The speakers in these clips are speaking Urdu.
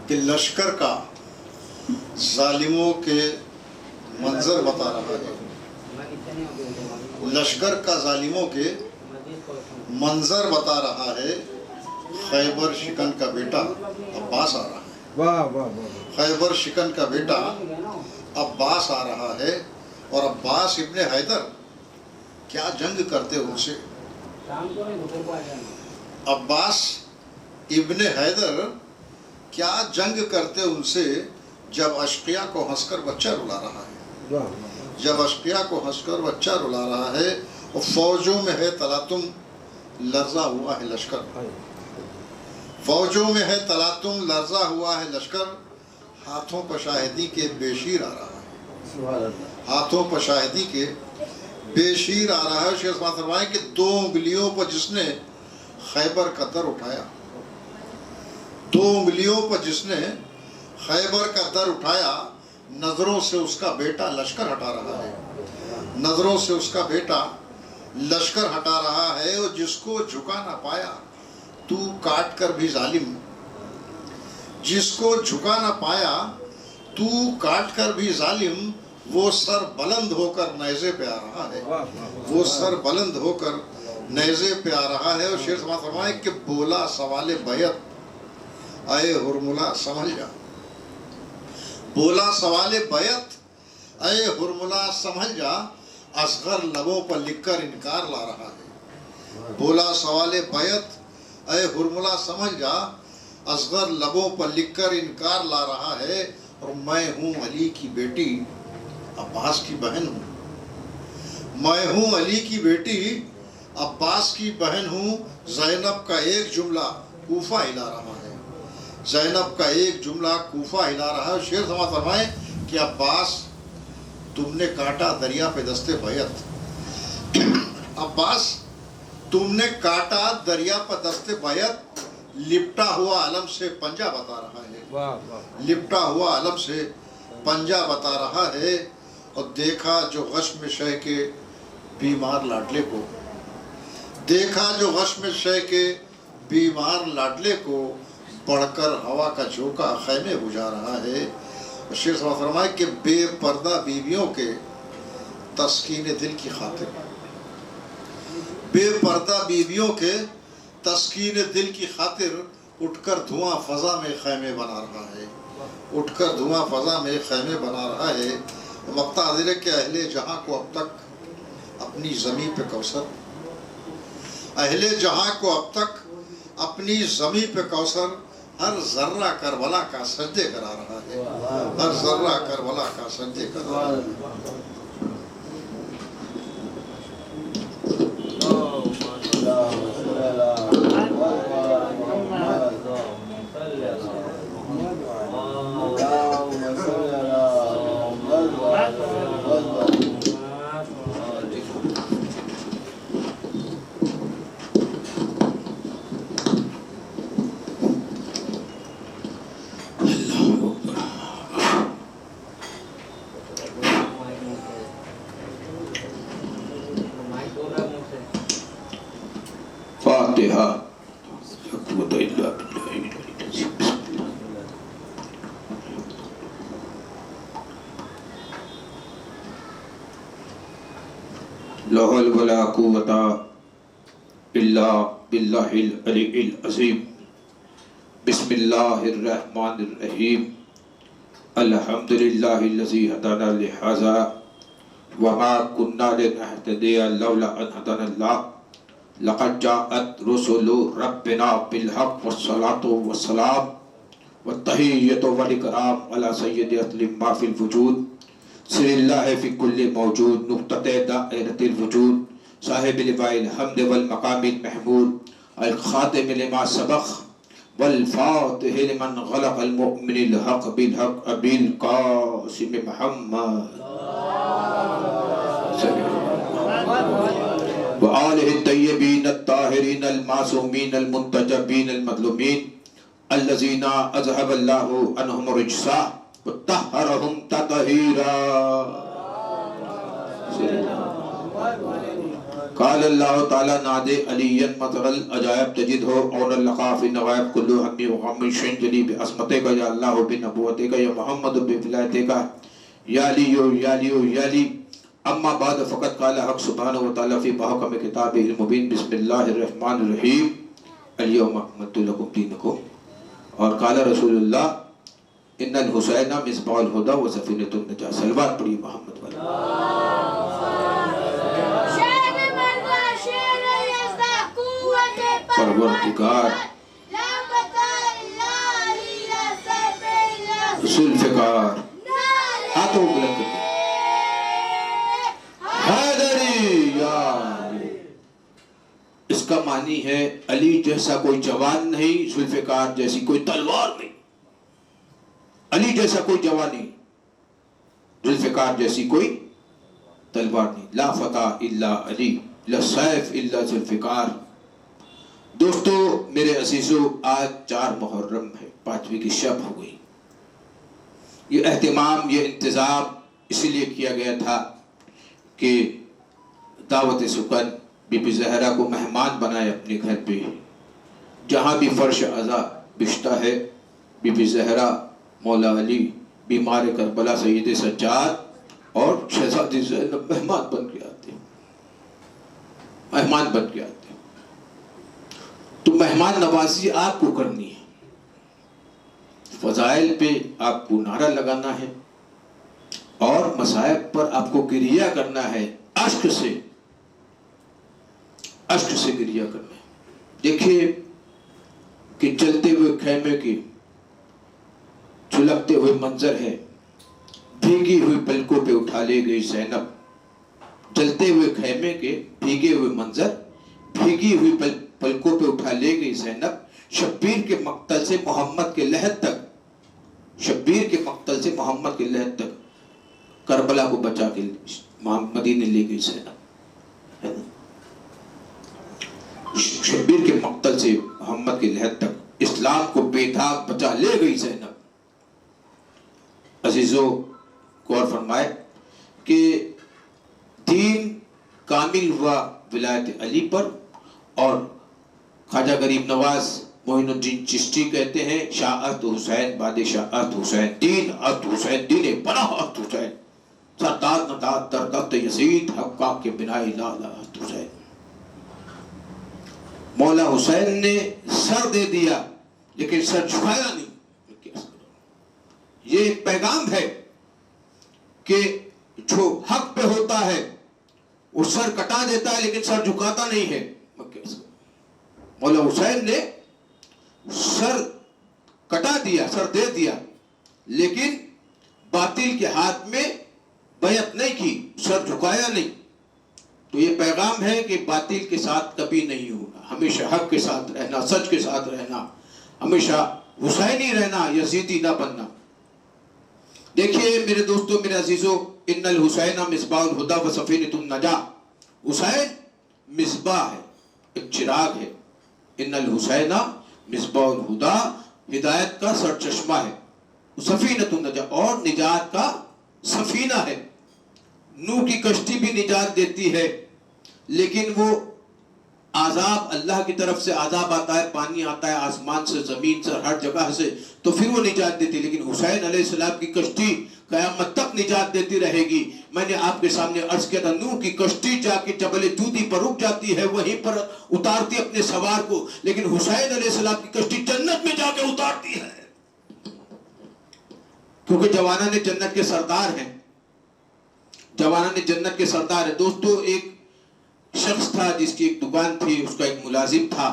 کہ لشکر کا ظالموں کے منظر بتا رہا ہے. لشکر کا ظالموں کے منظر بتا رہا ہے. خیبر شکن کا بیٹا عباس آ رہا ہے. واہ واہ واہ. خیبر شکن کا بیٹا عباس آ رہا ہے. اور عباس ابن حیدر کیا جنگ کرتے ان سے. عباس ابن حیدر کیا جنگ کرتے ان سے جب اشقیاء کو ہنس کر بچہ رلا رہا ہے. جب اشقیاء کو ہنس کر بچہ رلا رہا ہے اور فوجوں میں ہے تلاطم لرزا ہوا ہے لشکر. فوجوں میں ہے تلاطم لرزا ہوا ہے لشکر. ہاتھوں پر شاہدی کے بے شیر آ رہا ہے. ہاتھوں پر شاہدی کے بے شیر آ رہا ہے. شیخ سماعت فرمائیں کہ 2 انگلیوں پر جس نے خیبر کا در اٹھایا, 2 انگلیوں پر جس نے خیبر کا در اٹھایا, نظروں سے اس کا بیٹا لشکر ہٹا رہا ہے. نظروں سے اس کا بیٹا لشکر ہٹا رہا ہے. اور جس کو جھکا نہ پایا تو کاٹ کر بھی ظالم, جس کو جھکا نہ پایا تو کاٹ کر بھی ظالم, وہ سر بلند ہو کر نیزے پہ آ رہا ہے. وہ سر بلند ہو کر نیزے پہ آ رہا ہے. اور شیخ سماعت فرمائے کہ بولا سوال بیعت اے ہرملا سمجھ جا. بولا سوال بیعت اے ہرملا سمجھ جا, اصغر لبوں پر لکھ کر انکار لا رہا ہے. بولا سوال بیعت اے ہرملا سمجھ جا, اصغر لبوں پر لکھ کر انکار لا رہا ہے. اور میں ہوں علی کی بیٹی, عباس کی بہن ہوں. میں ہوں علی کی بیٹی, عباس کی بہن ہوں. زینب کا ایک جملہ کوفہ ہلا رہا ہے. زینب کا ایک جملہ کوفہ ہلا رہا ہے. شیخ سماعت فرمائیں کہ عباس تم نے کاٹا دریا پہ دستے بیعت. عباس تم نے کاٹا دریا پہ دستے بیعت. لپٹا ہوا علم سے پنجہ بتا رہا ہے. لپٹا ہوا علم سے پنجہ بتا رہا ہے. اور دیکھا جو غشم شہ کے بیمار لاڈلے کو, دیکھا جو غشم شہ کے بیمار لاڈلے کو, بڑھ کر ہوا کا جھونکا خیمے بجھا رہا ہے. شیخ صاحب فرمائے کہ بے پردہ بیویوں کے تسکین دل کی خاطر, بے پردہ بیویوں کے تسکین دل کی خاطر اٹھ کر دھواں فضا میں خیمے بنا رہا ہے. اٹھ کر دھواں فضا میں خیمے بنا رہا ہے. مقطع حاضر ہے کہ اہل جہاں کو اب تک اپنی زمین پہ کوثر, اہل جہاں کو اب تک اپنی زمین پہ کوثر, ہر ذرہ کربلا کا سجدے کرا رہا ہے. ہر ذرہ کربلا کا سجدے کرا رہا ہے. فاتحہ. لا حول ولا قوة إلا بالله العلي العظيم. بسم الله الرحمن الرحيم. الحمد لله الذي هدانا لهذا وما كنا لنهتدي لولا أن هدانا الله. لقد جاءت رسل ربنا بالحق والصلاة والسلام والتحية والإكرام على سيد أسلم ما في الوجود سر اللہ فی کل موجود نقطہ دائرۃ الوجود صاحب لواء الحمد والمقام المحمود الخاتم لما سبق والفاتح لمن غلق المؤمن الحق بالحق ابی القاسم محمد وآلہ الطیبین الطاہرین المعصومین المنتجبین المظلومین الذین اذهب اللہ عنہم الرجس وطہرہم تطہیرا. قال اللہ تعالیٰ نادے علیًا مطر العجائب تجد ہو اور اللقاف نغائب کلو حمی وغمی شین جلی بعصمتے کا یا اللہ بنبوتے کا یا محمد بولایتے کا یا لیو یا لیو یا لی اما بعد فقط قال حق سبحانہ وتعالی فی محکم کتاب المبین بسم اللہ الرحمن الرحیم الیوم اکملت لکم دینکم اور قال رسول اللہ ان الحسین مصباح الہدی و سفینۃ النجاہ صلوات پڑھی محمد والا پروردگار ذوالفقار ہاتھوں بلند کرتے حیدری یا علی۔ اس کا معنی ہے علی جیسا کوئی جوان نہیں، ذوالفقار جیسی کوئی تلوار نہیں۔ علی جیسا کوئی جوان نہیں، ذوالفقار جیسی کوئی تلوار نہیں۔ لا فتح الا علی لا سیف الا ذوالفقار۔ دوستو میرے عزیزو، آج 4 محرم ہے، 5ویں کی شب ہو گئی۔ یہ اہتمام، یہ انتظام اسی لیے کیا گیا تھا کہ دعوت سکن بی بی زہرا کو مہمان بنائے اپنے گھر پہ۔ جہاں بھی فرش عزا بشتا ہے، بی بی زہرا، مولا علی، بیمار کربلا سید سجاد اور شہزادی زینب مہمان بن کے آتے ہیں، مہمان بن کے آتے ہیں۔ تو مہمان نوازی آپ کو کرنی ہے، فضائل پہ آپ کو نعرہ لگانا ہے اور مصائب پر آپ کو گریہ کرنا ہے، اشک سے گریہ کرنا ہے۔ دیکھیے کہ چلتے ہوئے خیمے کے چھلکتے ہوئے منظر ہے، بھیگی ہوئی پلکوں پہ اٹھا لے گئی زینب۔ چلتے ہوئے خیمے کے بھیگے ہوئے منظر، بھیگی ہوئی پلکوں پہ اٹھا لے گئی زینب، شبیر کے مقتل سے محمد کے لحد تک، شبیر کے مقتل سے محمد کے لحد تک کربلا کو بچا کے مدینے لے گئی زینب۔ شبیر کے مقتل سے محمد کے لحد تک اسلام کو بے داغ بچا لے گئی زینب۔ عزیزو غور فرمائے کہ دین کامل ہوا ولایت علی پر، اور خواجہ غریب نواز معین الدین چشتی کہتے ہیں شاعت حسین باد شاعت حسین، دین عت حسین، دین پناہ عت حسین، سرداد نداد دردت یزید حقا کے بنا لا عت حسین۔ مولا حسین نے سر دے دیا لیکن سر جھکایا نہیں۔ یہ ایک پیغام ہے کہ جو حق پہ ہوتا ہے وہ سر کٹا دیتا ہے لیکن سر جھکاتا نہیں ہے۔ مولا حسین نے سر کٹا دیا، سر دے دیا، لیکن باطل کے ہاتھ میں بیعت نہیں کی، سر جھکایا نہیں۔ تو یہ پیغام ہے کہ باطل کے ساتھ کبھی نہیں ہونا، ہمیشہ حق کے ساتھ رہنا، سچ کے ساتھ رہنا، ہمیشہ حسینی رہنا، یزیدی نہ بننا۔ دیکھیے میرے دوستو، میرے عزیزو، ان الحسین مصباح الہدی و سفینۃ النجاہ۔ حسین مصباح ہے، ایک چراغ ہے۔ ان الحسین مصباح الہدی، ہدایت کا سرچشمہ ہے، سفینۃ النجاہ، اور نجات کا سفینہ ہے۔ نوح کی کشتی بھی نجات دیتی ہے، لیکن وہ عذاب، اللہ کی طرف سے عذاب آتا ہے، پانی آتا ہے آسمان سے، زمین سے، ہر جگہ سے، تو پھر وہ نجات دیتی ہے۔ لیکن حسین علیہ السلام کی کشتی قیامت تک نجات دیتی رہے گی۔ میں نے آپ کے سامنے عرض کیا تھا، نوح کی کشتی جا کے جبل جودی پر رک جاتی ہے، وہیں پر اتارتی اپنے سوار کو، لیکن حسین علیہ السلام کی کشتی جنت میں جا کے اتارتی ہے، کیونکہ جوانان جنت کے سردار ہیں، جوانان جنت کے سردار ہیں۔ دوستو ایک شخص تھا جس کی ایک دکان تھی، اس کا ایک ملازم تھا،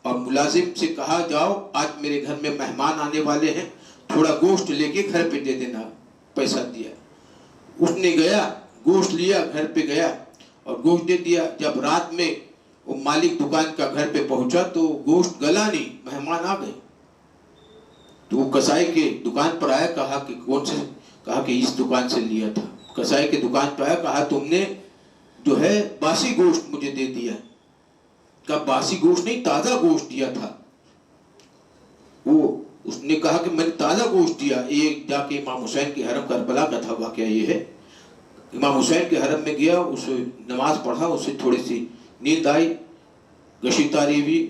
اور ملازم سے کہا جاؤ آج میرے گھر میں مہمان آنے والے ہیں، تھوڑا گوشت لے کے گھر پہ دے دینا، پیسہ دیا۔ اس نے گیا، گوشت لیا، گھر پہ گیا اور گوشت دے دیا۔ جب رات میں وہ مالک دکان کا گھر پہ پہنچا تو گوشت گلا نہیں، مہمان آ گئے۔ تو وہ کسائی کے دکان پر آیا، کہا کہ کون سے؟ کہا کہ اس دکان سے لیا تھا۔ کسائی کے دکان پر آیا، کہا تم نے جو ہے باسی گوشت مجھے دے دیا۔ کہا باسی گوشت نہیں، تازہ گوشت دیا تھا۔ اس نے کہا کہ میں نے تازہ گوشت دیا۔ یہ جا کے امام حسین کے حرم کربلا کا تھا واقعہ، یہ ہے امام حسین کے حرم میں گیا, اسے نماز پڑھا, اسے تھوڑی سی نیند آئی, گشی تاری ہوئی,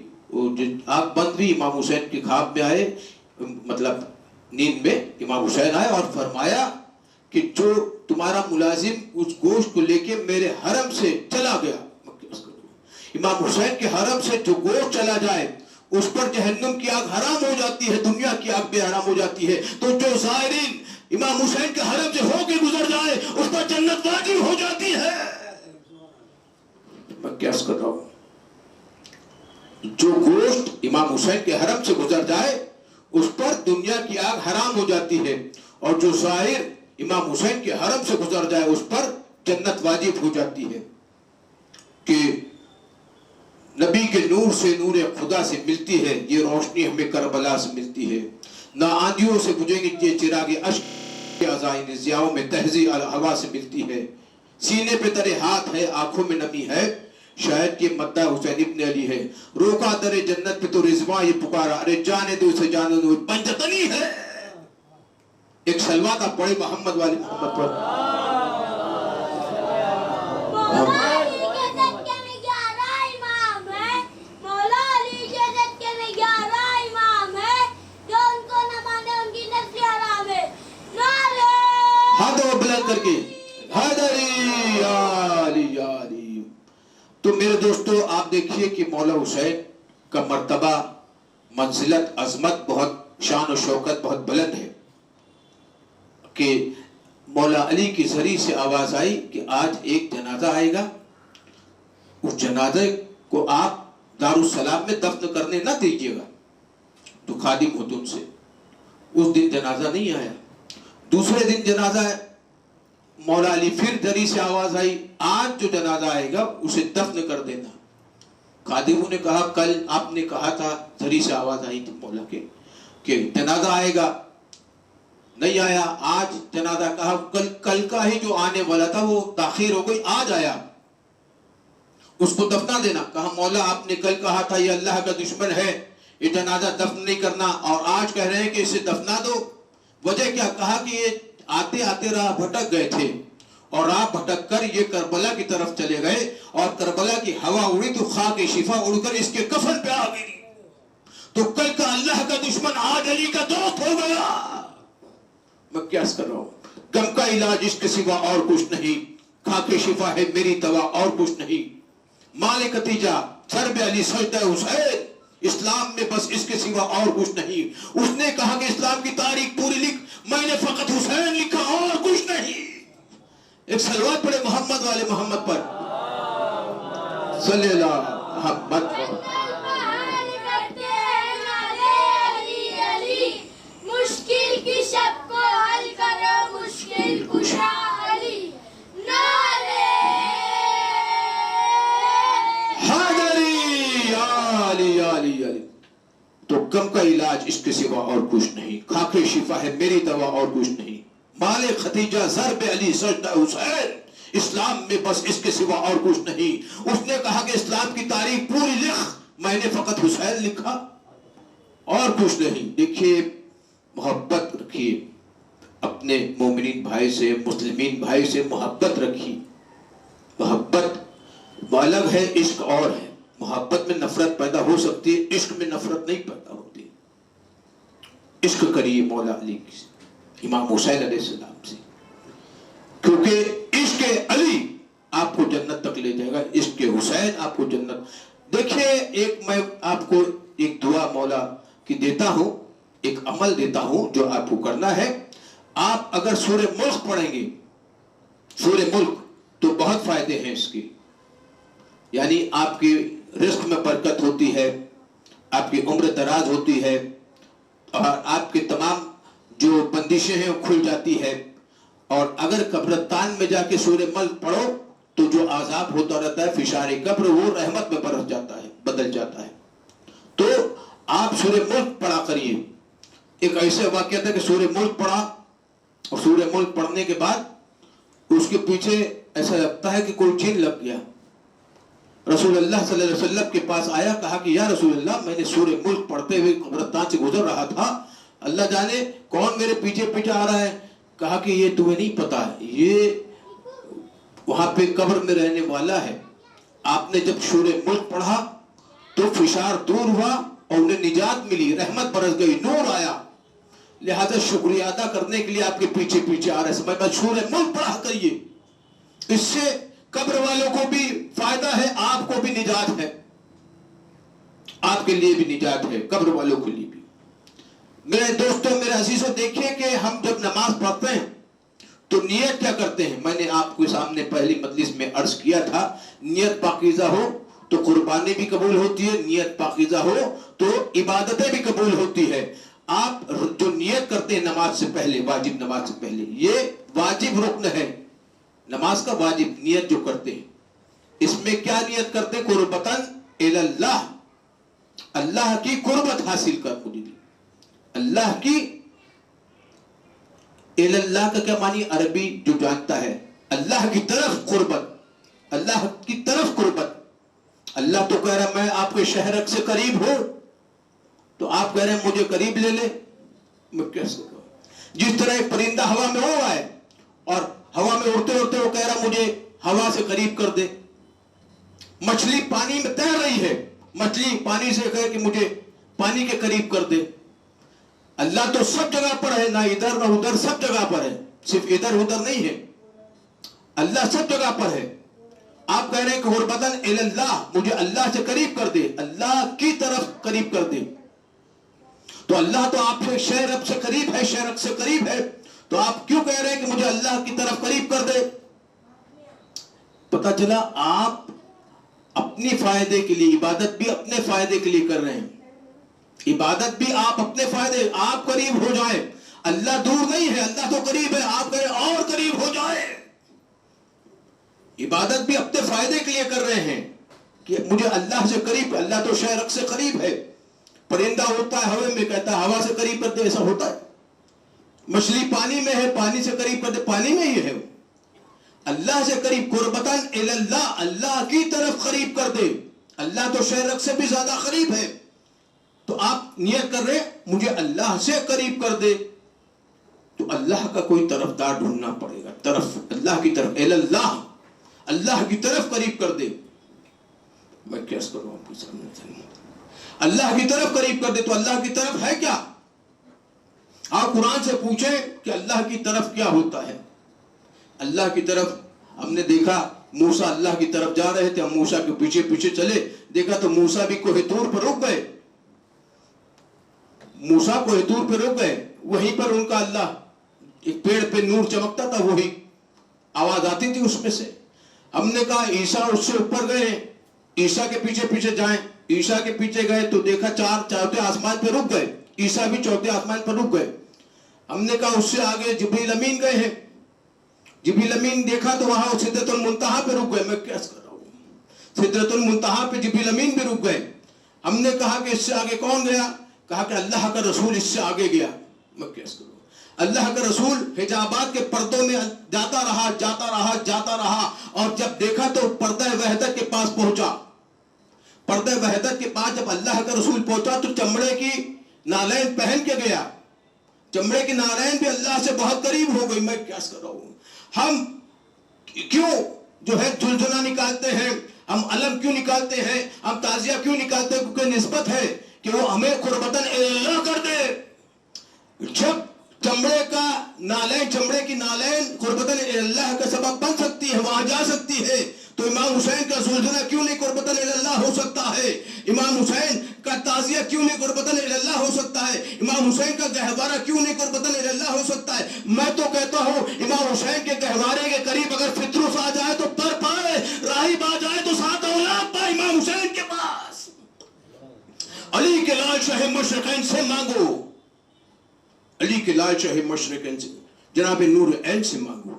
آنکھ بند ہوئی, امام حسین کے خواب میں آئے, مطلب نیند میں امام حسین آئے اور فرمایا کہ جو تمہارا ملازم اس گوشت کو لے کے میرے حرم سے چلا گیا, امام حسین کے حرم سے جو گوشت چلا جائے اس پر جہنم کی آگ حرام ہو جاتی ہے, دنیا کی آگ بھی حرام ہو جاتی ہے. تو جو زائرین امام حسین کے حرم سے ہو کے گزر جائے اس پر جنت واجب ہو جاتی ہے. میں کیا کر رہا ہوں, جو گوشت امام حسین کے حرم سے گزر جائے اس پر دنیا کی آگ حرام ہو جاتی ہے, اور جو ظاہر امام حسین کے حرم سے گزر جائے اس پر جنت واجب ہو جاتی ہے. کہ نبی کے نور سے نور خدا سے ملتی ہے, یہ روشنی ہمیں کربلا سے ملتی ہے. نہ آندھیوں سے بجھیں گے یہ چراغ اشک کے ازائن, ضیاؤں میں تہذی ہوا سے ملتی ہے. سینے پہ ترے ہاتھ ہے, آنکھوں میں نمی ہے, شاید کہ مدہ حسین ابن علی ہے. روکا در جنت پہ تو رضواں یہ پکارا, ارے جانے دو اسے جانے دو پنجتنی ہے. ایک سلوات آپ پڑھے محمد والے محمد پر. ہاتھوں بلند کر کے حیدری علی علی. تو میرے دوستو آپ دیکھیے کہ مولا حسین کا مرتبہ, منزلت, عظمت, بہت شان و شوکت بہت بلند ہے. کہ مولا علی کی ذریعے سے آواز آئی کہ آج ایک جنازہ آئے گا, اس جنازے کو آپ دارالسلام میں دفن کرنے نہ دیجیے گا. تو خادم ہوتے ان سے, اس دن جنازہ نہیں آیا. دوسرے دن جنازہ ہے, مولا علی پھر ذریعے سے آواز آئی آج جو جنازہ آئے گا اسے دفن کر دینا. خادموں نے کہا کل آپ نے کہا تھا, ذریعے سے آواز آئی تھی مولا کے کہ جنازہ آئے گا, نہیں آیا. آج جنازہ کہا کل کا ہی جو آنے والا تھا وہ تاخیر ہو گئی, آج آیا, اس کو دفنا دینا. کہا مولا آپ نے کل کہا تھا یہ اللہ کا دشمن ہے, یہ جنازہ دفن نہیں کرنا, اور آج کہہ رہے ہیں کہ اسے دفنا دو. وجہ کیا؟ کہا کہ یہ آتے آتے راہ بھٹک گئے تھے, اور راہ بھٹک کر یہ کربلا کی طرف چلے گئے, اور کربلا کی ہوا اڑی تو خاک شفا اڑ کر اس کے کفن پہ آ گئی. تو کل کا اللہ کا دشمن آج علی کا دوست ہو گیا. میں کیا کر رہا ہوں, غم کا علاج اس کے سوا اور کچھ نہیں, خاک شفا ہے میری دوا اور کچھ نہیں. مال ختیجہ سر بے علی سجدہ حسین, اسلام میں بس اس کے سوا اور کچھ نہیں. اس نے کہا کہ اسلام کی تاریخ پوری لکھ, میں نے فقط حسین لکھا اور کچھ نہیں. ایک سلوات پڑھے محمد والے محمد پر صلی اللہ محمد پر. مشکل کی شب کو حل کرو مشکل کشا علی, نعرے حیدری علی علی علی. تو غم کا علاج اس کے سوا اور کچھ نہیں, خاک شفا ہے میری دوا اور کچھ نہیں. مال ختیجہ ضرب علی سجدہ حسین, اسلام میں بس اس کے سوا اور کچھ نہیں. اس نے کہا کہ اسلام کی تاریخ پوری لکھ, میں نے فقط حسین لکھا اور کچھ نہیں. دیکھیے محبت رکھیے اپنے مومنین بھائی سے, مسلمین بھائی سے محبت رکھیے. محبت الگ ہے, عشق اور ہے. محبت میں نفرت پیدا ہو سکتی ہے, عشق میں نفرت نہیں پیدا ہوتی. عشق کریے مولا علی سے, امام حسین علیہ السلام سے, کیونکہ عشق علی آپ کو جنت تک لے جائے گا, عشق حسین آپ کو جنت. دیکھیں ایک میں آپ کو ایک دعا مولا کی دیتا ہوں, ایک عمل دیتا ہوں جو آپ کو کرنا ہے. آپ اگر سورہ ملک پڑھیں گے, سورہ ملک, تو بہت فائدے ہیں اس کے. یعنی آپ کی رزق میں برکت ہوتی ہے, آپ کی عمر دراز ہوتی ہے, اور آپ کے تمام جو بندشیں ہیں وہ کھل جاتی ہے. اور اگر قبرستان میں جا کے سورہ ملک پڑھو تو جو عذاب ہوتا رہتا ہے فشار قبر, وہ رحمت میں برس جاتا ہے, بدل جاتا ہے. تو آپ سورہ ملک پڑھا کریے. ایک ایسے واقعہ تھا کہ سورہ ملک پڑھا, اور سورہ ملک پڑھنے کے بعد اس کے پیچھے ایسا لگتا ہے کہ کوئی چین لگ گیا. رسول اللہ صلی اللہ علیہ وسلم کے پاس آیا, کہا کہ یا رسول اللہ میں نے سورہ ملک پڑھتے ہوئے قبرستان سے گزر رہا تھا, اللہ جانے کون میرے پیچھے پیچھے آ رہا ہے. کہا کہ یہ تمہیں نہیں پتا, یہ وہاں پہ قبر میں رہنے والا ہے. آپ نے جب سورہ ملک پڑھا تو فشار دور ہوا اور انہیں نجات ملی, رحمت برس گئی, نور آیا. لہذا شکریہ ادا کرنے کے لیے آپ کے پیچھے پیچھے آ رہے ہیں. سمجھ میں سورہ ملک پڑھا کریے, اس سے قبر والوں کو بھی فائدہ ہے, آپ کو بھی نجات ہے, آپ کے لیے بھی نجات ہے, قبر والوں کے لیے بھی. میرے دوستوں, میرے عزیزوں, دیکھیں کہ ہم جب نماز پڑھتے ہیں تو نیت کیا کرتے ہیں. میں نے آپ کے سامنے پہلی مجلس میں عرض کیا تھا, نیت پاکیزہ ہو تو قربانی بھی قبول ہوتی ہے, نیت پاکیزہ ہو تو عبادتیں بھی قبول ہوتی ہے. آپ جو نیت کرتے ہیں نماز سے پہلے, واجب نماز سے پہلے, یہ واجب رکن ہے نماز کا, واجب نیت جو کرتے ہیں, اس میں کیا نیت کرتے ہیں؟ قربتاً اللہ, اللہ کی قربت حاصل کر. مجھے اللہ کی, اللہ کا کیا معنی عربی جو جانتا ہے, اللہ کی طرف قربت, اللہ کی طرف قربت. اللہ تو کہہ رہا میں آپ کے شہرک سے قریب ہوں, تو آپ کہہ رہے ہیں مجھے قریب لے لے. میں کیسے کہوں؟ جس طرح ایک پرندہ ہوا میں ہو رہا ہے اور ہوا میں اڑتے اڑتے وہ کہہ رہا مجھے ہوا سے قریب کر دے. مچھلی پانی میں تیر رہی ہے, مچھلی پانی سے کہے کہ مجھے پانی کے قریب کر دے. اللہ تو سب جگہ پر ہے, نہ ادھر نہ ادھر, سب جگہ پر ہے, صرف ادھر ادھر نہیں ہے, اللہ سب جگہ پر ہے. آپ کہہ رہے ہیں کہ قربتاً اللہ, مجھے اللہ سے قریب کر دے, اللہ کی طرف قریب کر دے. تو اللہ تو آپ سے شہرب سے قریب ہے, شہرک سے قریب ہے, تو آپ کیوں کہہ رہے ہیں کہ مجھے اللہ کی طرف قریب کر دے؟ پتہ چلا آپ اپنی فائدے کے لیے, عبادت بھی اپنے فائدے کے لیے کر رہے ہیں. عبادت بھی آپ اپنے فائدے, آپ قریب ہو جائیں. اللہ دور نہیں ہے, اللہ تو قریب ہے, آپ کہیں اور قریب ہو جائیں. عبادت بھی اپنے فائدے کے لیے کر رہے ہیں کہ مجھے اللہ سے قریب, اللہ تو شہرک سے قریب ہے. پرندہ ہوتا ہے ہوے میں, کہتا ہے ہوا سے قریب کر دے, ایسا ہوتا ہے. مچھلی پانی میں ہے, پانی سے قریب کر دے, پانی میں ہی ہے. اللہ سے قریب, قربتاً اللہ, اللہ کی طرف قریب کر دے. اللہ تو شہرک سے بھی زیادہ قریب ہے. تو آپ نیت کر رہے مجھے اللہ سے قریب کر دے, تو اللہ کا کوئی طرفدار ڈھونڈنا پڑے گا. طرف اللہ کی طرف, اللہ, اللہ کی طرف قریب کر دے. میں کیا کروں آپ کے سامنے, اللہ کی طرف قریب کر دے. تو اللہ کی طرف ہے کیا؟ آپ قرآن سے پوچھیں کہ اللہ کی طرف کیا ہوتا ہے. اللہ کی طرف ہم نے دیکھا, موسیٰ اللہ کی طرف جا رہے تھے, ہم موسیٰ کے پیچھے پیچھے چلے, دیکھا تو موسیٰ بھی کوہ طور پر رک گئے. موسیٰ کوہ طور پر رک گئے, وہیں پر ان کا اللہ, ایک پیڑ پہ نور چمکتا تھا, وہی آواز آتی تھی اس میں سے. ہم نے کہا عیسیٰ اس سے اوپر گئے ہیں, عیسیٰ کے پیچھے پیچھے جائیں. عیسیٰ کے پیچھے گئے تو دیکھا چوتھے آسمان پہ رک گئے, عیسیٰ بھی چوتھے آسمان پر رک گئے. ہم نے کہا اس سے آگے جبریل امین گئے ہیں, جبریل امین دیکھا تو وہاں سدرۃ المنتہا پہ رک گئے. میں کیا کر رہا ہوں, سدرۃ المنتہا پہ جبریل امین بھی رک گئے. ہم نے کہا کہ اس سے آگے کون گیا؟ کہا کہ اللہ کا رسول اس سے آگے گیا. میں کیا کروں, اللہ کا رسول حجابات کے پردوں میں جاتا رہا, جاتا رہا, جاتا رہا, اور جب دیکھا تو پردہ وحدت کے پاس پہنچا. پردہ وحدت کے پاس جب اللہ کا رسول پہنچا تو چمڑے کی نالین پہن کے گیا. چمڑے کی نالین بھی اللہ سے بہت قریب ہو گئی. میں کیا کر رہا ہوں, ہم کیوں جو ہے جلجلہ نکالتے ہیں, ہم علم کیوں نکالتے ہیں, ہم تعزیہ کیوں نکالتے ہیں؟ کیونکہ نسبت ہے کہ وہ ہمیں قربتاً اللہ کر دے. جب چمڑے کا نالین, چمڑے کی نالین قربتاً اللہ کا سبب بن سکتی ہے, وہاں جا سکتی ہے, تو امام حسین کا زلزلہ کیوں نہیں قربتاً اللہ ہو سکتا ہے؟ امام حسین کا تعزیہ کیوں نہیں قربتاً اللہ ہو سکتا ہے؟ امام حسین کا گہوارہ کیوں نہیں قربتاً اللہ ہو سکتا ہے؟ میں تو کہتا ہوں امام حسین کے گہوارے کے قریب اگر فطرس آ جائے تو پر پائے, راہب آ جائے تو ساتھ اولاد پائے امام حسین کے پاس. علی کے لال شاہ مشرقین سے مانگو, علی کے لال شاہ مشرقین سے, جناب نور عین سے مانگو,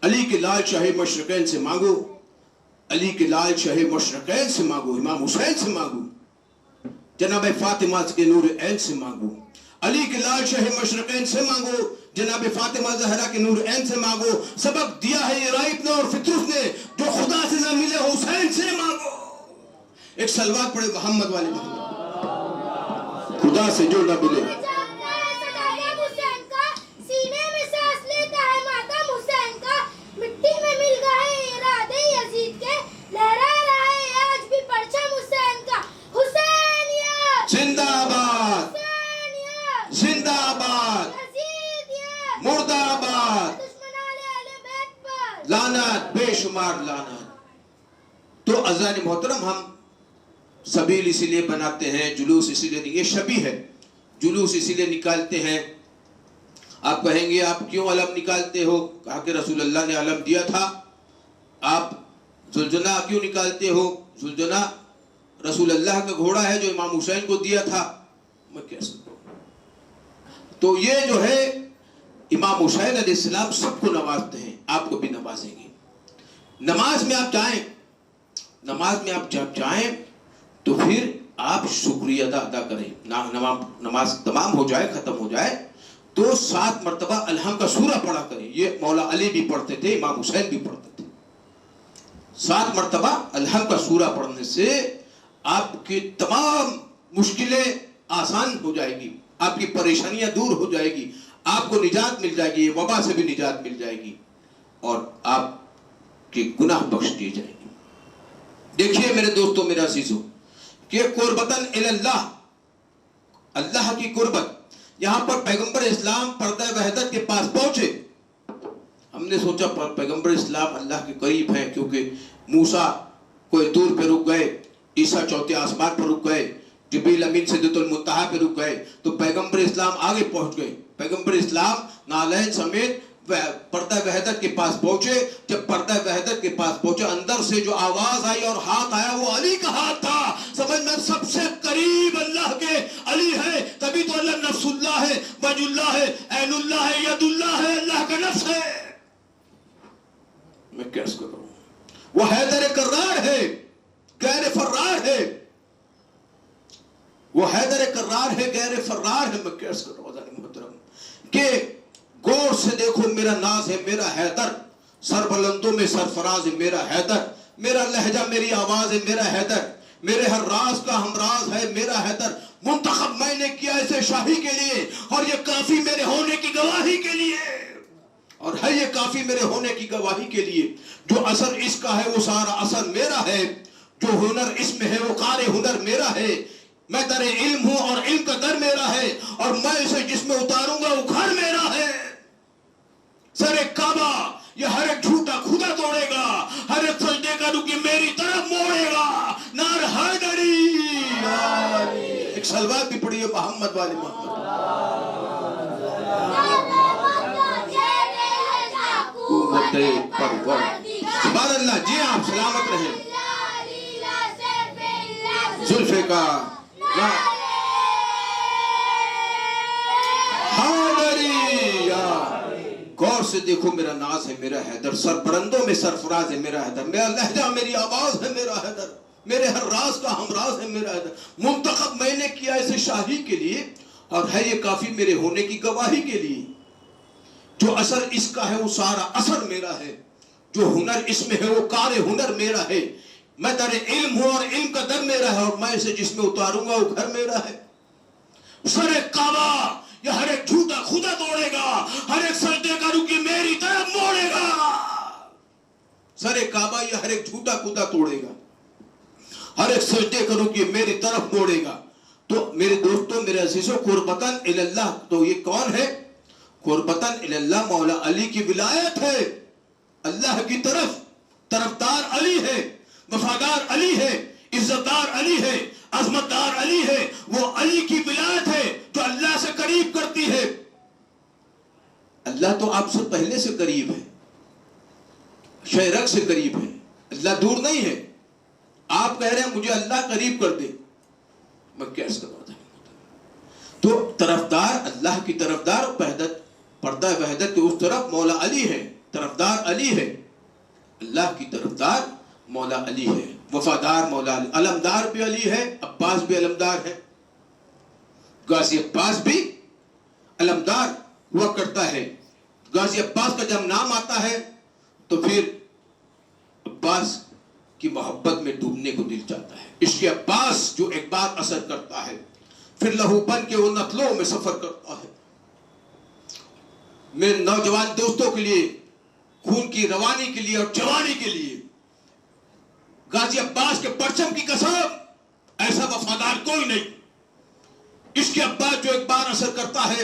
علی کے لال شاہ مشرقین سے مانگو, علی کے لال شاہ مشرقین سے مانگو, امام حسین سے مانگو, جناب فاطمہ کے نور عین سے مانگو, علی کے لال شاہ مشرقین سے مانگو, جناب فاطمہ زہرا کے نور عین سے مانگو. سبق دیا ہے یہ رائب نے اور فطرس نے, جو خدا سے نہ ملے حسین سے مانگو. ایک سلوات پڑھے محمد والے محمد, خدا سے جو نہ ملے. سینے میں سانس لیتا ہے ماتم حسین کا, مٹی میں مل گئے لعنت، بے شمار لعنت۔ تو عزیزان محترم، ہم سبیل اسی لیے بناتے ہیں، جلوس اسی لیے، یہ شبیہ ہے، جلوس اسی لیے نکالتے ہیں۔ آپ کہیں گے آپ کیوں علم نکالتے ہو؟ کہا کہ رسول اللہ نے علم دیا تھا۔ آپ زلجنہ کیوں نکالتے ہو؟ زلجنہ رسول اللہ کا گھوڑا ہے جو امام حسین کو دیا تھا۔ میں کیسے تو یہ جو ہے امام حسین علیہ السلام سب کو نوازتے ہیں، آپ کو بھی نوازیں گے۔ نماز میں آپ جائیں، نماز میں آپ جب جائیں تو پھر آپ شکریہ ادا کریں۔ نماز تمام ہو جائے، ختم ہو جائے تو 7 مرتبہ الحمد کا سورہ پڑھا کریں۔ یہ مولا علی بھی پڑھتے تھے، امام حسین بھی پڑھتے تھے۔ 7 مرتبہ الحمد کا سورہ پڑھنے سے آپ کی تمام مشکلیں آسان ہو جائے گی، آپ کی پریشانیاں دور ہو جائے گی، آپ کو نجات مل جائے گی، وبا سے بھی نجات مل جائے گی، اور آپ کے گناہ بخش دیے جائیں گے۔ دیکھیے میرے دوستوں، میرے عزیزوں، کہ قربتاً اللہ، اللہ کی قربت، یہاں پر پیغمبر اسلام پردہ وحدت کے پاس پہنچے۔ ہم نے سوچا پیغمبر اسلام اللہ کے قریب ہیں، کیونکہ موسیٰ کوئی دور پہ رک گئے، عیسیٰ چوتھے آسمان پر رک گئے، جبریل امین سدرۃ المنتہا پہ رک گئے، تو پیغمبر اسلام آگے پہنچ گئے۔ پیغمبر اسلام نالین سمیت پردہ وحدت کے پاس پہنچے۔ جب پردہ وحدت کے پاس پہنچے، اندر سے جو آواز آئی اور ہاتھ آیا وہ علی کا ہاتھ تھا۔ سمجھ میں سب سے قریب اللہ کے علی ہے، تبھی تو اللہ نفس اللہ ہے، وجہ اللہ ہے، عین اللہ ہے، ید اللہ ہے، اللہ کا نفس ہے۔ میں کیسے کر رہا ہوں؟ وہ حیدر کرار ہے، غیر فرار ہے، وہ حیدر کرار ہے، غیر فرار ہے۔ میں کیسے کر رہا ہوں محترم کہ غور سے دیکھو، میرا ناز ہے میرا حیدر، سر بلندوں میں سرفراز ہے میرا حیدر، میرا لہجہ میری آواز ہے میرا حیدر، میرے ہر راز کا ہمراز ہے میرا حیدر۔ منتخب میں نے کیا اسے شاہی کے لیے، اور یہ کافی میرے ہونے کی گواہی کے لیے، اور ہے یہ کافی میرے ہونے کی گواہی کے لیے۔ جو اثر اس کا ہے وہ سارا اثر میرا ہے، جو ہنر اس میں ہے وہ کار ہنر میرا ہے۔ میں در علم ہوں اور علم کا در میرا ہے، اور میں اسے جس میں اتاروں گا وہ گھر میرا ہے۔ سر کعبہ یہ ہر ایک جھوٹا خدا توڑے گا، ہر ایک سجدے کا رخ میری طرف موڑے گا۔ نار حیدری، ایک سلوات بھی پڑھیے محمد والے محمد۔ سبحان اللہ، جی آپ سلامت رہیں۔ ذوالفقار غور سے دیکھو، میرا ناز ہے میرا حیدر، سر برندوں میں سرفراز ہے میرا حیدر، میرا لہجہ میری آواز ہے میرا حیدر، میرے ہر راز کا ہمراز ہے میرا حیدر۔ منتخب میں نے کیا اسے شاہی کے لیے، اور ہے یہ کافی میرے ہونے کی گواہی کے لیے۔ جو اثر اس کا ہے وہ سارا اثر میرا ہے، جو ہنر اس میں ہے وہ کار ہنر میرا ہے۔ میں در علم ہوں اور علم کا در میرا ہے، اور میں اسے جس میں اتاروں گا وہ گھر میرا ہے۔ سر کعبہ یہ ہر ایک جھوٹا خدا توڑے گا، ہر ایک سجدے کا رخ میری طرف موڑے گا۔ سر کعبہ یہ ہر ایک جھوٹا خدا توڑے گا، ہر ایک سجدے کا رخ میری طرف موڑے گا۔ تو میرے دوستوں، میرے عزیزوں، قربتاً اللہ، تو یہ کون ہے؟ قربتاً اللہ مولا علی کی ولایت ہے، اللہ کی طرفدار علی ہے، وفادار علی ہے، عزتدار علی ہے، عظمت دار علی ہے۔ وہ علی کی ولایت ہے جو اللہ سے قریب کرتی ہے۔ اللہ تو آپ سے پہلے سے قریب ہے، شہرک سے قریب ہے، اللہ دور نہیں ہے۔ آپ کہہ رہے ہیں مجھے اللہ قریب کر دے، میں کیسے کروں؟ تو طرفدار، اللہ کی طرفدار، پردہ وحدت کے اس طرف مولا علی ہے، طرفدار علی ہے، اللہ کی طرفدار مولا علی ہے، وفادار مولا علی، علمدار بھی علی ہے، عباس بھی علمدار ہے، غازی عباس بھی علمدار ہوا کرتا ہے۔ غازی عباس کا جب نام آتا ہے تو پھر عباس کی محبت میں ڈوبنے کو دل چاہتا ہے۔ عشق عباس جو ایک بار اثر کرتا ہے، پھر لہو بن کے وہ نقلوں میں سفر کرتا ہے۔ میرے نوجوان دوستوں کے لیے، خون کی روانی کے لیے اور جوانی کے لیے، غازی عباس کے پرچم کی قسم، ایسا وفادار کوئی نہیں۔ عشق عباس جو ایک بار اثر کرتا ہے،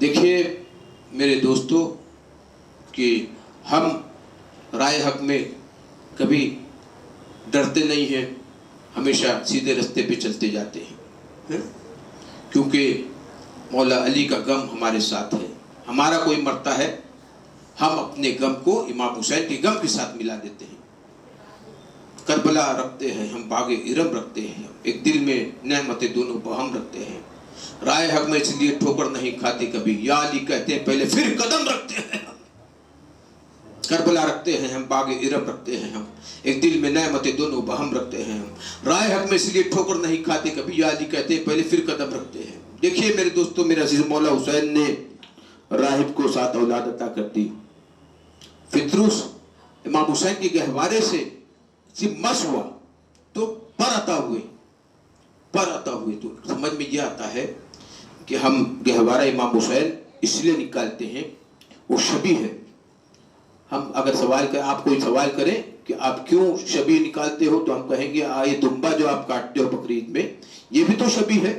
دیکھیے میرے دوستو کہ ہم رائے حق میں کبھی ڈرتے نہیں ہیں، ہمیشہ سیدھے رستے پہ چلتے جاتے ہیں، کیونکہ مولا علی کا غم ہمارے ساتھ ہے۔ ہمارا کوئی مرتا ہے، ہم اپنے غم کو امام حسین کے غم کے ساتھ ملا دیتے ہیں۔ کربلا رکھتے ہیں ہم، باغ ارم رکھتے ہیں، ایک دل میں نعمتیں دونوں باہم رکھتے ہیں۔ رائے حق میں اس لیے ٹھوکر نہیں کھاتے کبھی، یا علی کہتے ہیں پہلے پھر قدم رکھتے ہیں ہم۔ کربلا رکھتے ہیں ہم، باغ ارم رکھتے ہیں ہم، ایک دل میں نعمتیں دونوں باہم رکھتے ہیں ہم۔ رائے حق میں اس لیے ٹھوکر نہیں کھاتے کبھی، یا علی کہتے ہیں پہلے پھر قدم رکھتے ہیں۔ دیکھیے میرے دوستو، میرے عزیز، مولا حسین نے راہب کو 7 اولاد عطا کر دی۔ فطروس امام حسین کے گہوارے سے مس ہوا تو پر عطا ہوئے تو سمجھ میں یہ آتا ہے کہ ہم گہوارہ امام حسین اس لیے نکالتے ہیں، وہ شبیہ ہے۔ ہم اگر آپ کوئی سوال کریں کہ آپ کیوں شبیہ نکالتے ہو، تو ہم کہیں گے یہ دمبا جو آپ کاٹتے ہو بقرعید میں، یہ بھی تو شبیہ ہے۔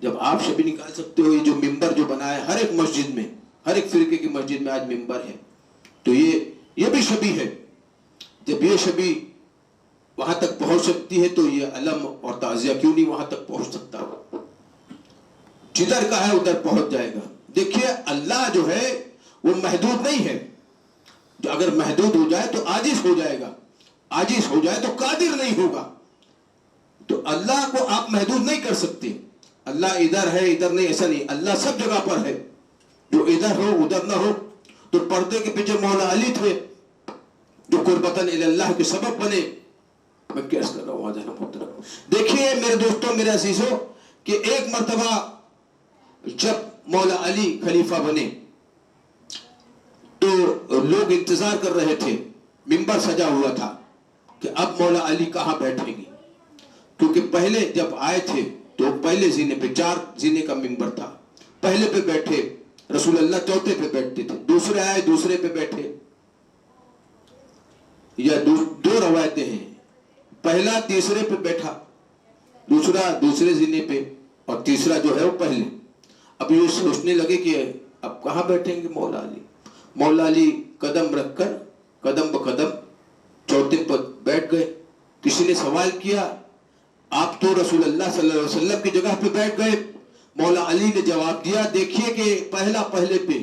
جب آپ شبیہ نکال سکتے ہو، یہ جو ممبر جو بنا ہے ہر ایک مسجد میں، ہر ایک فرقے کی مسجد میں آج ممبر ہے، تو یہ بھی شبیہ ہے۔ جب یہ شبیہ وہاں تک پہنچ سکتی ہے تو یہ علم اور تعزیہ کیوں نہیں وہاں تک پہنچ سکتا؟ جدھر کا ہے ادھر پہنچ جائے گا۔ دیکھیے اللہ جو ہے وہ محدود نہیں ہے، جو اگر محدود ہو جائے تو عاجز ہو جائے گا، عاجز ہو جائے تو قادر نہیں ہوگا۔ تو اللہ کو آپ محدود نہیں کر سکتے۔ اللہ ادھر ہے ادھر نہیں، ایسا نہیں، اللہ سب جگہ پر ہے، جو ادھر ہو ادھر نہ ہو۔ تو پردے کے پیچھے مولا علی تھے جو قربتاً اللہ کے سبب بنے۔ میں کیس کر رہا ہوں آج محترم، دیکھیے میرے دوستوں، میرے عزیزوں، کہ ایک مرتبہ جب مولا علی خلیفہ بنے تو لوگ انتظار کر رہے تھے، ممبر سجا ہوا تھا کہ اب مولا علی کہاں بیٹھیں گے، کیونکہ پہلے جب آئے تھے تو پہلے زینے پہ 4 زینے کا ممبر تھا، پہلے پہ بیٹھے رسول اللہ، چوتھے پہ بیٹھتے تھے، دوسرے آئے دوسرے پہ بیٹھے، یا 2 روایتیں ہیں، پہلا تیسرے پہ بیٹھا، دوسرا دوسرے زینے پہ، اور تیسرا جو ہے وہ پہلے۔ اب یہ سوچنے لگے کہ اب کہاں بیٹھیں گے مولا علی۔ مولا علی قدم رکھ کر قدم بقدم چوتھے پر بیٹھ گئے۔ کسی نے سوال کیا، آپ تو رسول اللہ صلی اللہ علیہ وسلم کی جگہ پہ بیٹھ گئے۔ مولا علی نے جواب دیا، دیکھیے کہ پہلا پہلے پہ،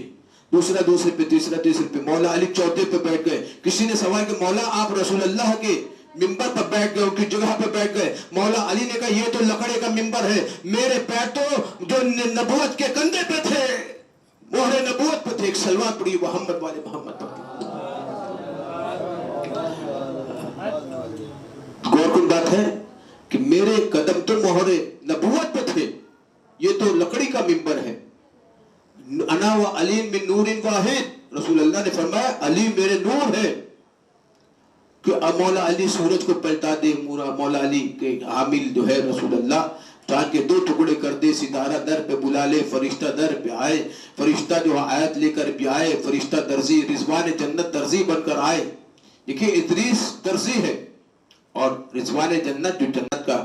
دوسرا دوسرے پہ، تیسرا تیسرے پہ، مولا علی چوتھے پہ بیٹھ گئے۔ کسی نے سوال کہ مولا آپ رسول اللہ کے ممبر پر بیٹھ گئے، ان کی جگہ پہ بیٹھ گئے۔ مولا علی نے کہا یہ تو لکڑے کا ممبر ہے، میرے پیر تو جو نبوت کے کندھے پہ تھے، مہر نبوت پہ تھے، ایک سلوات پڑی محمد والے محمد پر۔ غور کن بات ہے کہ میرے قدم تو مہر نبوت پہ تھے، یہ تو لکڑی کا ممبر ہے۔ انا و علی من نور واحد، رسول اللہ نے فرمایا علی میرے نور ہے۔ کہ مولا علی سورج کو پلٹا دے، مولا علی کے حامل جو ہے رسول اللہ، چاند کے 2 ٹکڑے کر دے، ستارہ در پہ بلا لے، فرشتہ در پہ آئے، فرشتہ جو آیت لے کر بھی آئے، فرشتہ درزی رضوان جنت درزی بن کر آئے۔ دیکھیں ادریس درزی ہے، اور رضوان جنت جو جنت کا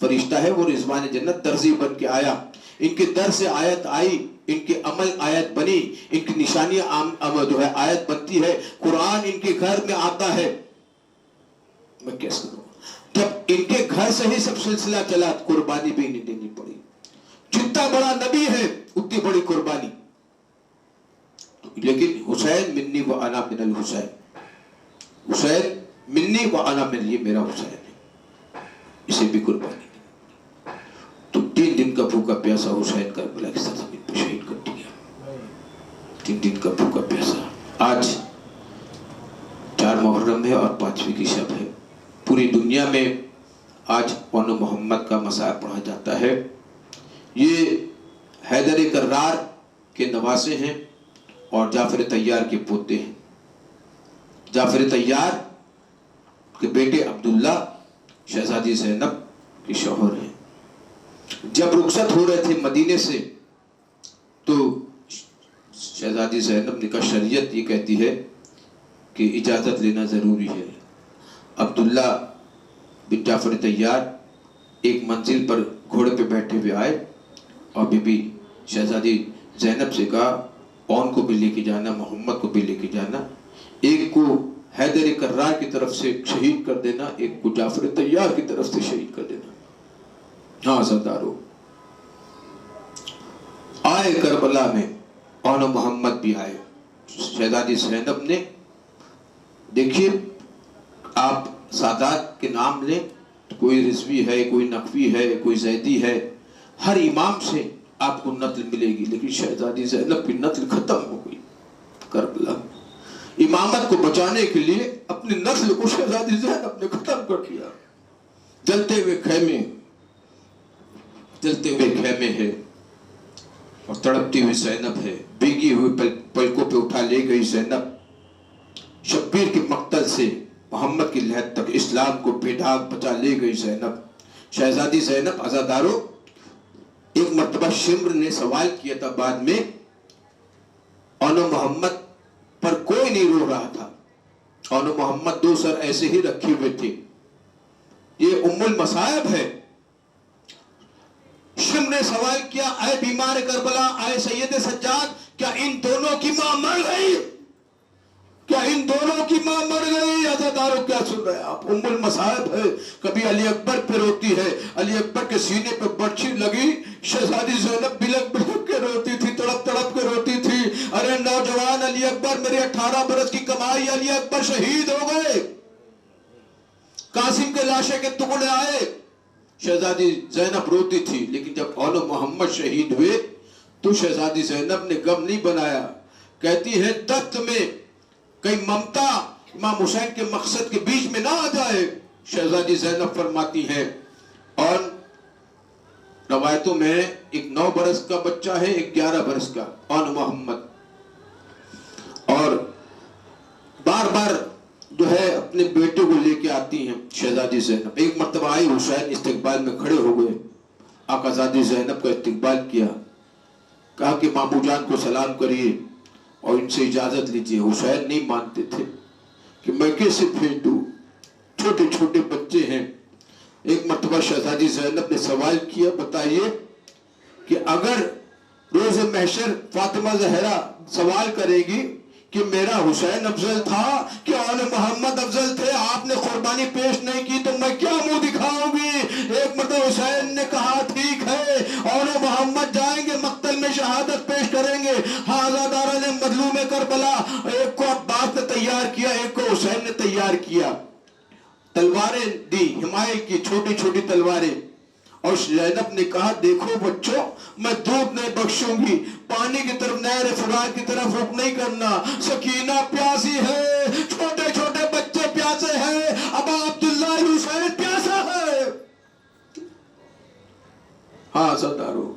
فرشتہ ہے وہ رضوان جنت درزی بن کے آیا۔ ان کے در سے آیت آئی، ان کے عمل آیت بنی، ان کی نشانیاں جو ہے آیت بنتی ہے، قرآن ان کے گھر میں آتا ہے۔ میں کیسے کروں؟ جب ان کے گھر سے ہی سب سلسلہ چلا، قربانی بھی نہیں دینی پڑی۔ جتنا بڑا نبی ہے اتنی بڑی قربانی۔ لیکن حسین منی و انا من الحسین، حسین منی و انا من، یہ میرا حسین ہے، اسے بھی قربانی دی۔ تو 3 دن کا بھوکا پیاسا حسین کربلا کی سرزمین پہ شہید کر دیا۔ 3 دن کا بھوکا پیاسا۔ آج 4 محرم ہے اور 5ویں کی شب ہے۔ پوری دنیا میں آج بانو محمد کا مسار پڑھا جاتا ہے۔ یہ حیدر کرار کے نواسے ہیں اور جعفر طیار کے پوتے ہیں۔ جعفر طیار کے بیٹے عبداللہ شہزادی زینب کے شوہر ہیں۔ جب رخصت ہو رہے تھے مدینے سے تو شہزادی زینب نے کہا شریعت یہ کہتی ہے کہ اجازت لینا ضروری ہے۔ عبداللہ بن جعفر طیار ایک منزل پر گھوڑے پہ بیٹھے ہوئے آئے اور بی بی شہزادی زینب سے کہا اون کو بھی لے کے جانا، محمد کو بھی لے کے جانا، ایک کو حیدر کرار کی طرف سے شہید کر دینا، ایک کو جعفر طیار کی طرف سے شہید کر دینا۔ ہاں سردارو، آئے کربلا میں اون محمد بھی آئے۔ شہزادی زینب نے، دیکھیے آپ سادات کے نام لیں، کوئی رضوی ہے، کوئی نقوی ہے، کوئی زیدی ہے، ہر امام سے آپ کو نسل ملے گی، لیکن شہزادی زینب کی نسل ختم ہو گئی کربلا۔ امامت کو بچانے کے لیے اپنی نسل کو شہزادی زینب نے ختم کر دیا۔ جلتے ہوئے خیمے ہے اور تڑپتی ہوئی زینب ہے، بھیگی ہوئی پلکوں پہ اٹھا لے گئی زینب، شبیر کے مقتل سے محمد کی لہر تک اسلام کو بے داغ بچا لے گئی زینب۔ شہزادی زینب، عزادارو، ایک مرتبہ شمر نے سوال کیا تھا بعد میں، اون محمد پر کوئی نہیں رو رہا تھا، اون محمد دو سر ایسے ہی رکھے ہوئے تھے، یہ ام المصائب ہے۔ شمر نے سوال کیا، اے بیمار کربلا، اے سید سجاد، کیا ان دونوں کی ماں مر گئی؟ کیا ان دونوں کی ماں مر گئی؟ عزادارو کیا سن رہے ہیں آپ؟ ام المصائب ہے، کبھی علی اکبر پہ روتی ہے، علی اکبر کے سینے پہ برچھی لگی، شہزادی زینب بلک بلک کے روتی تھی، تڑپ تڑپ کے روتی تھی، ارے نوجوان علی اکبر، میرے 18 برس کی کمائی علی اکبر شہید ہو گئے، قاسم کے لاشے کے ٹکڑے آئے۔ شہزادی زینب روتی تھی، لیکن جب اون محمد شہید ہوئے تو شہزادی زینب نے غم نہیں بنایا، کہتی ہے تخت میں کئی ممتا امام حسین کے مقصد کے بیچ میں نہ آ جائے۔ شہزادی زینب فرماتی ہے، اور روایتوں میں ایک 9 برس کا بچہ ہے، ایک 11 برس کا، اون محمد، اور بار بار جو ہے اپنے بیٹے کو لے کے آتی ہیں شہزادی زینب۔ ایک مرتبہ آئی، حسین استقبال میں کھڑے ہو گئے، آقا زادی زینب کا استقبال کیا، کہا کہ مامو جان کو سلام کریے اور ان سے اجازت لیجیے۔ حسین نہیں مانتے تھے کہ میں کیسے بھیج دوں، چھوٹے چھوٹے بچے ہیں۔ ایک مرتبہ شہزادی زینب نے سوال کیا، بتائیے کہ اگر روز محشر فاطمہ زہرا سوال کرے گی کہ میرا حسین افضل تھا کہ اون محمد افضل تھے، آپ نے قربانی پیش نہیں کی، تو میں کیا منہ دکھاؤں گی؟ ایک مرتبہ حسین نے کہا ٹھیک ہے، اون محمد جائیں گے مقتل میں شہادت پیش کریں گے۔ ہاں عزادارہ نے مظلوم کربلا، ایک کو عباس نے تیار کیا، ایک کو حسین نے تیار کیا، تلواریں دی، حمایل کی چھوٹی چھوٹی تلواریں، اور زینب نے کہا دیکھو بچوں، میں دودھ نہیں بخشوں گی، پانی کی طرف، نہر فرات کی طرف رخ نہیں کرنا، سکینہ پیاسی ہے، چھوٹے چھوٹے بچے پیاسے ہیں، ابا عبداللہ حسین پیاسا ہے۔ ہاں سردارو،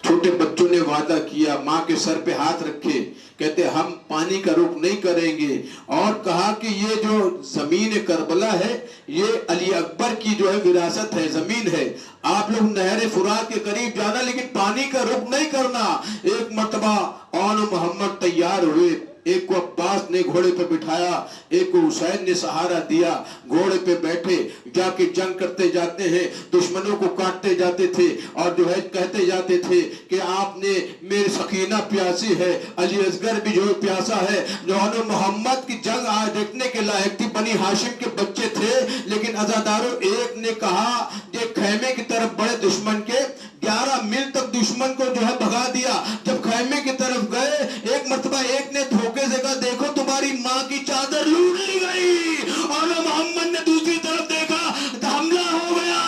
چھوٹے بچوں نے وعدہ کیا، ماں کے سر پہ ہاتھ رکھے، کہتے ہم پانی کا رخ نہیں کریں گے، اور کہا کہ یہ جو زمین کربلا ہے یہ علی اکبر کی جو ہے وراثت ہے، زمین ہے، آپ لوگ نہر فرات کے قریب جانا لیکن پانی کا رخ نہیں کرنا۔ ایک مرتبہ اون محمد تیار ہوئے، ایک کو عباس نے گھوڑے پہ بٹھایا، ایک کو حسین نے سہارا دیا، گھوڑے پہ بیٹھے جا کے جنگ کرتے جاتے ہیں، دشمنوں کو کاٹتے جاتے تھے، اور جو ہے کہتے جاتے تھے کہ آپ نے میری سکینہ پیاسی ہے، علی اصغر بھی جو پیاسا ہے۔ اون محمد کی جنگ آج دیکھنے کے لائق تھی، بنی ہاشم کے بچے تھے، لیکن عزادارو ایک نے کہا یہ خیمے کی طرف بڑے دشمن کے 11 میل تک دشمن کو جو ہے بھگا دیا۔ جب خیمے کی طرف گئے، ایک مرتبہ ایک نے دھوکے سے کہا دیکھو تمہاری ماں کی چادر لوٹ لی گئی، اور محمد نے دوسری طرف دیکھا، حملہ ہو گیا،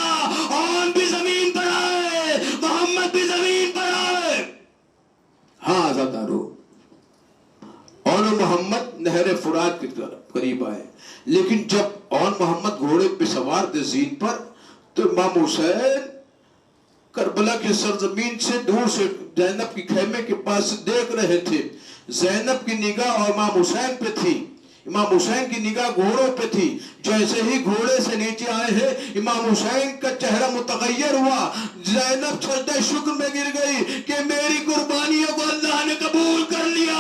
اون بھی زمین پر آئے، محمد بھی زمین پر آئے۔ ہاں عزادارو، اون محمد نہر فرات کی طرف قریب آئے، لیکن جب اون محمد گھوڑے پہ سوار تھے زین پر، تو امام حسین کربلا کی سرزمین سے دور سے زینب کی خیمے کے پاس دیکھ رہے تھے۔ زینب کی نگاہ اور امام حسین پہ تھی، امام حسین کی نگاہ گھوڑوں پہ تھی۔ جیسے ہی گھوڑے سے نیچے آئے ہیں، امام حسین کا چہرہ متغیر ہوا، زینب سجدہ شکر میں گر گئی کہ میری قربانیوں کو اللہ نے قبول کر لیا،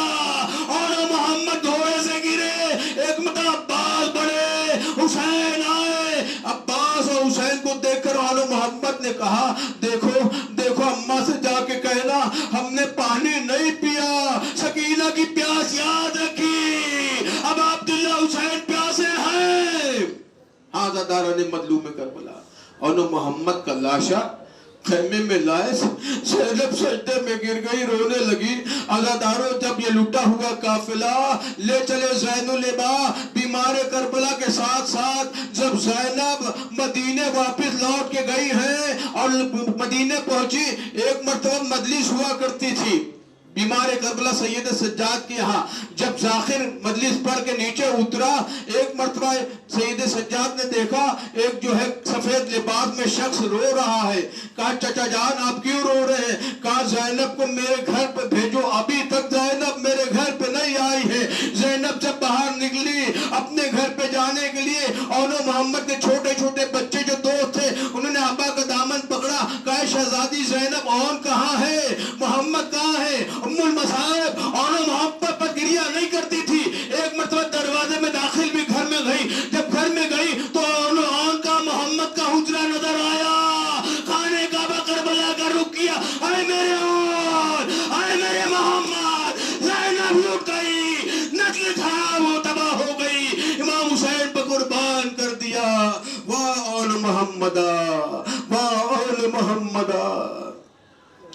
اور محمد گھوڑے سے گرے۔ ایک مرتبہ عباس بڑے، حسین آئے، عباس اور حسین کو دیکھ کر محمد نے کہا دیکھو دیکھو اماں سے جا کے کہنا ہم نے پانی نہیں اب عبداللہ حسین پیاسے ہیں. ہاں داران مظلوم کربلا. اور محمد کا لاشا خیمے میں لائے. زینب سجدے میں گر گئی, رونے لگی. عزاداروں جب یہ لٹا ہوا قافلہ لے چلے زین العبا بیمار کربلا کے ساتھ ساتھ, جب زینب مدینے واپس لوٹ کے گئی ہیں اور مدینے پہنچی, ایک مرتبہ مجلس ہوا کرتی تھی بیمار کربلا سید سجاد کے یہاں. جب زاخر مجلس پڑھ کے نیچے اترا, ایک مرتبہ سید سجاد نے دیکھا ایک جو ہے سفید لباس میں شخص رو رہا ہے. کہا چچا جان آپ کیوں رو رہے ہیں؟ کہا زینب کو میرے گھر پہ بھیجو, ابھی تک زینب میرے گھر پہ نہیں آئی ہے. زینب جب باہر نکلی اپنے گھر پہ جانے کے لیے, اور محمد کے چھوٹے چھوٹے بچے جو دوست تھے انہوں نے ابا کا دامن پکڑا. کہا شہزادی زینب اون کہاں ہے, محمد کہاں ہے؟ ام المصائب اور محبت پر گریہ نہیں کرتی تھی. ایک مرتبہ دروازے میں داخل بھی گھر میں گئی. جب گھر میں گئی تو آن کا محمد کا حجرہ نظر آیا. خانے کعبہ کربلا کا رخ کیا. اے میرے آن, اے میرے محمد. زینب لٹ گئی, نسل تھا وہ تباہ ہو گئی. امام حسین پر قربان کر دیا. واہ آل محمدہ, واہ آل محمدہ.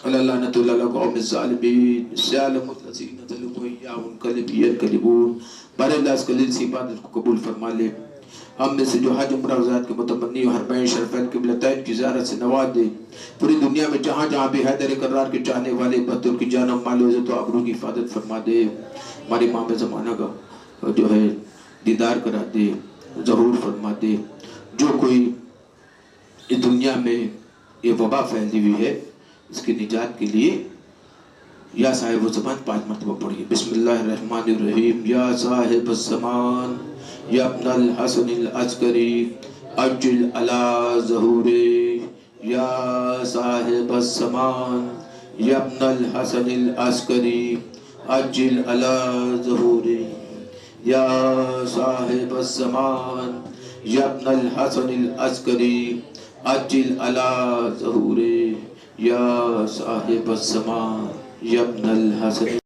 اللہ نت اللہ قوم الظالمین سیالم الذین ظلموا ایاہم قلبی ينقلبون. بارے اللہ اس قلیل سی عبادت کو قبول فرما لے. ہم میں سے جو حج عمرہ وزارت کے متمنی و حرمین شرفین قبلتین کی زیارت سے نواز دے. پوری دنیا میں جہاں جہاں بھی حیدر کرار کے چاہنے والے بہتر کی جان و مال و عزت و آبرو کی حفاظت فرما دے. ہماری امام زمانہ کا جو ہے دیدار کرا دے, ظہور فرما دے. جو کوئی اس دنیا میں یہ وبا پھیلی ہوئی ہے اس کی نجات کے لیے یا صاحب الزمان 5 مرتبہ پڑھیے. بسم اللہ الرحمن الرحیم. یا صاحب الزمان یا ابن الحسن العسکری اجل علی ظہوری. یا صاحب الزمان یا ابن الحسن العسکری اجل علی ظہوری. یا صاحب الزمان یا ابن الحسن العسکری اجل علی ظہوری. یا صاحب الزمان یا ابن الحسن